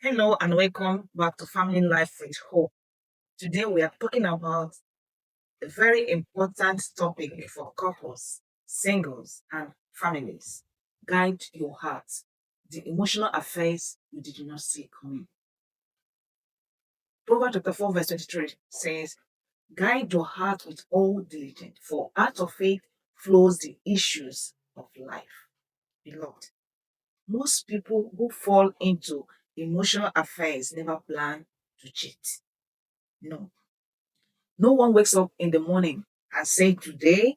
Hello and welcome back to Family Life with Hope. Today we are talking about a very important topic for couples, singles, and families. Guide your heart. The emotional affairs you did not see coming. Proverbs chapter 4, verse 23 says, guide your heart with all diligence, for out of it flows the issues of life. Beloved, most people who fall into emotional affairs never plan to cheat. No. No one wakes up in the morning and say, today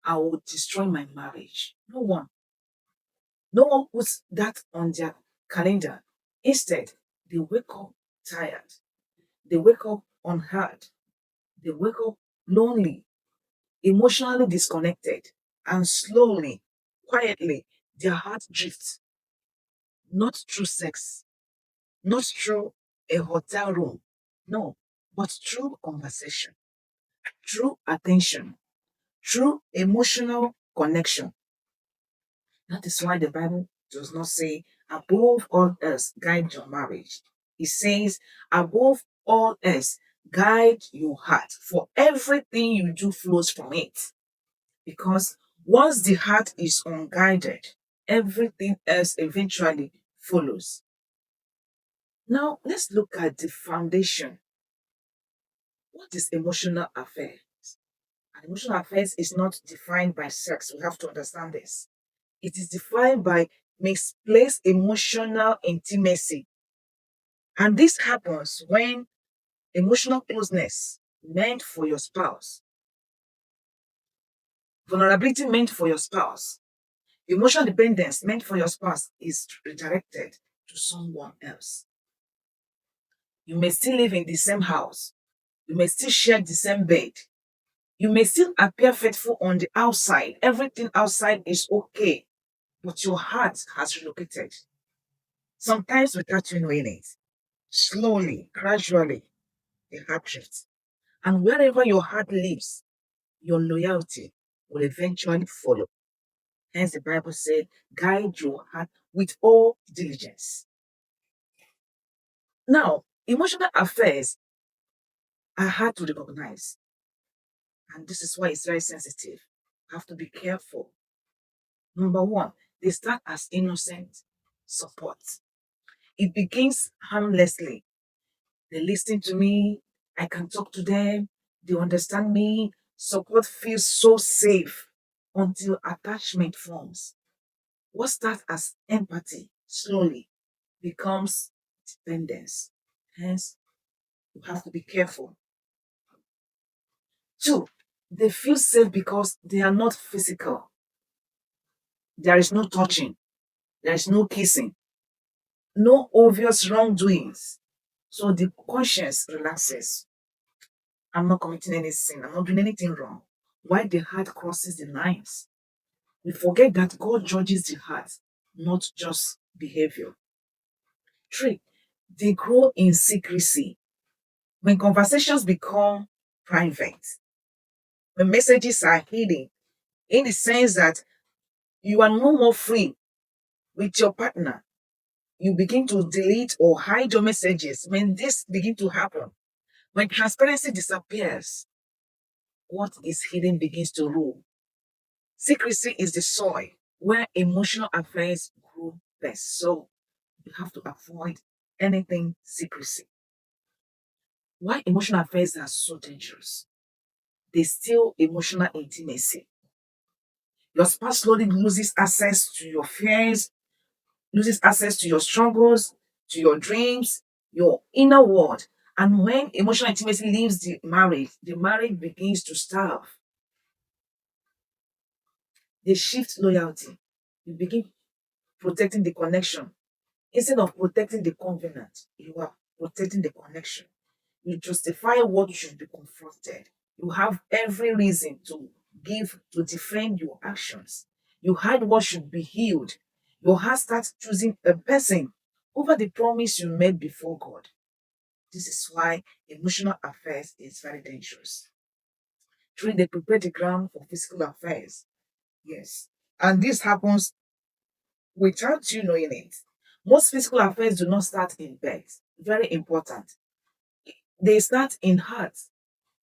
I will destroy my marriage. No one. No one puts that on their calendar. Instead, they wake up tired. They wake up unheard. They wake up lonely, emotionally disconnected, and slowly, quietly, their heart drifts. Not through sex, not through a hotel room, no, but through conversation, through attention, through emotional connection. That is why the Bible does not say, above all else, guide your marriage. It says, above all else, guide your heart, for everything you do flows from it. Because once the heart is unguided, everything else eventually follows. Now, let's look at the foundation. What is emotional affairs? And emotional affairs is not defined by sex. We have to understand this. It is defined by misplaced emotional intimacy. And this happens when emotional closeness meant for your spouse, vulnerability meant for your spouse, emotional dependence meant for your spouse is redirected to someone else. You may still live in the same house. You may still share the same bed. You may still appear faithful on the outside. Everything outside is okay, but your heart has relocated. Sometimes without you knowing it. Slowly, gradually, the heart drifts. And wherever your heart lives, your loyalty will eventually follow. Hence, the Bible said, guide your heart with all diligence. Now, emotional affairs are hard to recognize. And this is why it's very sensitive. You have to be careful. Number one, they start as innocent support. It begins harmlessly. They listen to me. I can talk to them. They understand me. Support feels so safe until attachment forms. What starts as empathy slowly becomes dependence. Hence, you have to be careful. Two, they feel safe because they are not physical. There is no touching. There is no kissing. No obvious wrongdoings. So the conscience relaxes. I'm not committing any sin. I'm not doing anything wrong. Why the heart crosses the lines? We forget that God judges the heart, not just behavior. Three, they grow in secrecy. When conversations become private, when messages are hidden, in the sense that you are no more free with your partner, you begin to delete or hide your messages. When this begin to happen, when transparency disappears, what is hidden begins to rule. Secrecy is the soil where emotional affairs grow best. So you have to avoid anything secrecy. Why emotional affairs are so dangerous? They steal emotional intimacy. Your spouse slowly loses access to your fears, loses access to your struggles, to your dreams, your inner world. And when emotional intimacy leaves the marriage begins to starve. They shift loyalty. You begin protecting the connection. Instead of protecting the covenant, you are protecting the connection. You justify what should be confronted. You have every reason to defend your actions. You hide what should be healed. Your heart starts choosing a person over the promise you made before God. This is why emotional affairs is very dangerous. Three, they prepare the ground for physical affairs. Yes. And this happens without you knowing it. Most physical affairs do not start in bed. Very important. They start in heart.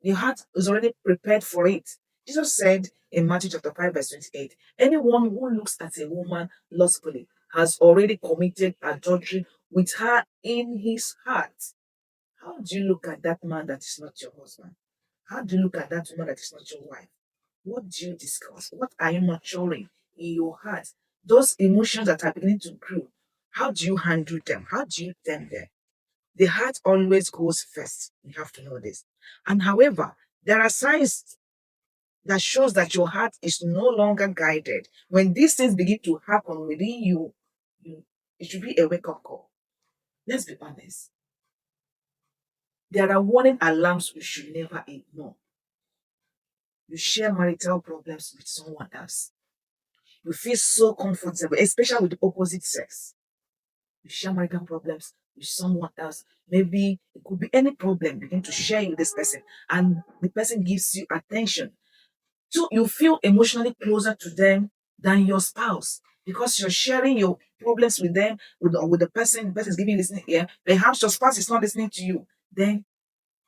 The heart is already prepared for it. Jesus said in Matthew chapter 5, verse 28, anyone who looks at a woman lustfully has already committed adultery with her in his heart. How do you look at that man that is not your husband? How do you look at that woman that is not your wife? What do you discuss? What are you maturing in your heart? Those emotions that are beginning to grow, how do you handle them? How do you tend them? The heart always goes first. You have to know this. And however, there are signs that shows that your heart is no longer guided. When these things begin to happen within you, it should be a wake-up call. Let's be honest. There are warning alarms we should never ignore. You share marital problems with someone else. You feel so comfortable, especially with the opposite sex. You share marital problems with someone else. Maybe it could be any problem, begin to share with this person, and the person gives you attention. So you feel emotionally closer to them than your spouse because you're sharing your problems with them, with the person is giving listening ear. Perhaps your spouse is not listening to you. Then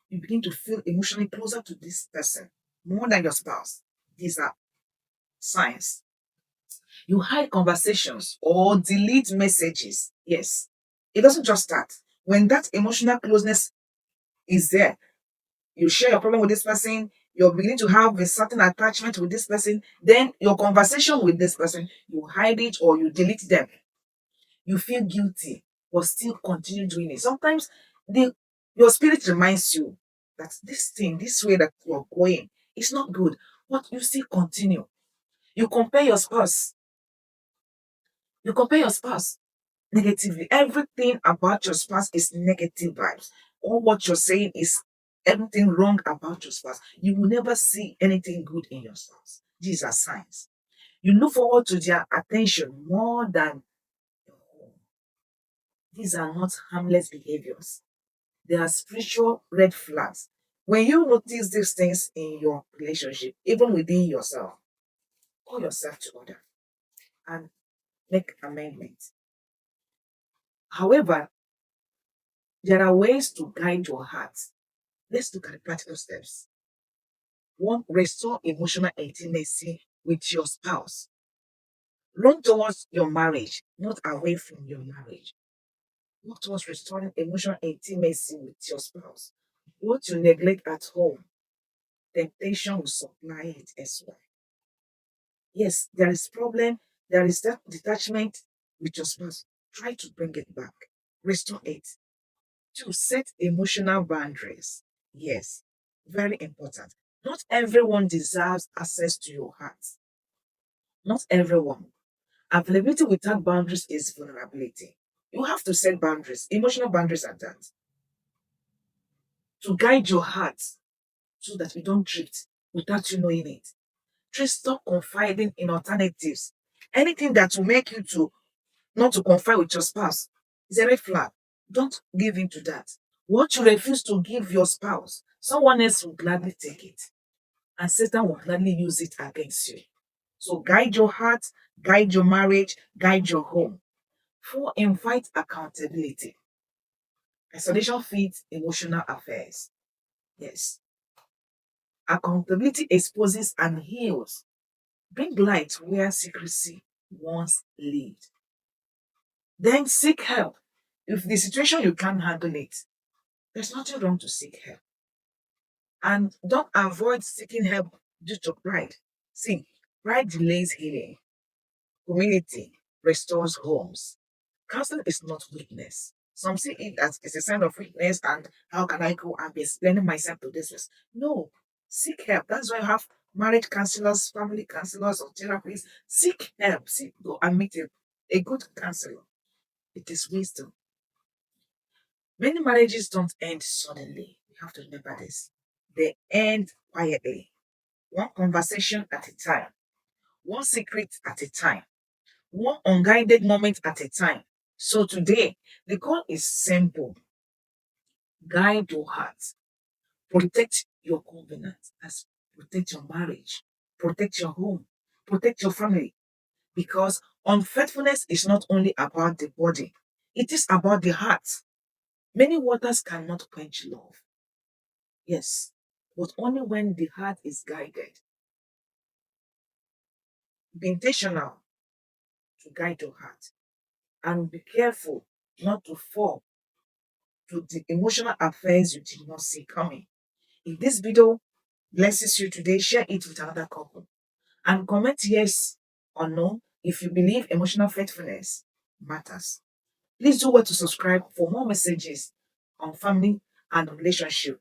you begin to feel emotionally closer to this person more than your spouse. These are signs. You hide conversations or delete messages. Yes. It doesn't just start. When that emotional closeness is there, you share your problem with this person, you're beginning to have a certain attachment with this person, then your conversation with this person, you hide it or you delete them. You feel guilty, but still continue doing it. Sometimes the your spirit reminds you that this thing, this way that you're going, is not good, but you still continue. You compare your spouse. You compare your spouse negatively. Everything about your spouse is negative vibes. All what you're saying is everything wrong about your spouse. You will never see anything good in your spouse. These are signs. You look forward to their attention more than your own. These are not harmless behaviors. They are spiritual red flags. When you notice these things in your relationship, even within yourself, call yourself to order and make amendments. However, there are ways to guide your heart. Let's look at the practical steps. One, restore emotional intimacy with your spouse. Run towards your marriage, not away from your marriage. Work towards restoring emotional intimacy with your spouse. What you neglect at home, temptation will supply it as well. Yes, there is problem, there is that detachment with your spouse. Try to bring it back. Restore it. Two, set emotional boundaries. Yes, very important. Not everyone deserves access to your heart. Not everyone. Availability without boundaries is vulnerability. You have to set boundaries, emotional boundaries at that, to guide your heart so that we don't drift without you knowing it. Three, stop confiding in alternatives. Anything that will make you to not to confide with your spouse is a red flag. Don't give in to that. What you refuse to give your spouse, someone else will gladly take it. And Satan will gladly use it against you. So guide your heart, guide your marriage, guide your home. Four, invite accountability. Isolation feeds emotional affairs. Yes. Accountability exposes and heals. Bring light where secrecy once lived. Then seek help. If the situation you can't handle it, there's nothing wrong to seek help. And don't avoid seeking help due to pride. See, pride delays healing. Humility restores homes. Counseling is not weakness. Some see it as it's a sign of weakness, and how can I go and be explaining myself to this person? No, seek help. That's why you have marriage counselors, family counselors, or therapists. Seek help. Seek go and meet a good counselor. It is wisdom. Many marriages don't end suddenly. You have to remember this. They end quietly, one conversation at a time, one secret at a time, one unguided moment at a time. So today, the call is simple: guide your heart, protect your covenant, as protect your marriage, protect your home, protect your family. Because unfaithfulness is not only about the body, It is about the heart. Many waters cannot quench love. Yes, but only when the heart is guided. Be intentional to guide your heart and be careful not to fall to the emotional affairs you did not see coming. If this video blesses you today, share it with another couple and comment yes or no if you believe emotional faithfulness matters. Please do well to subscribe for more messages on family and relationship.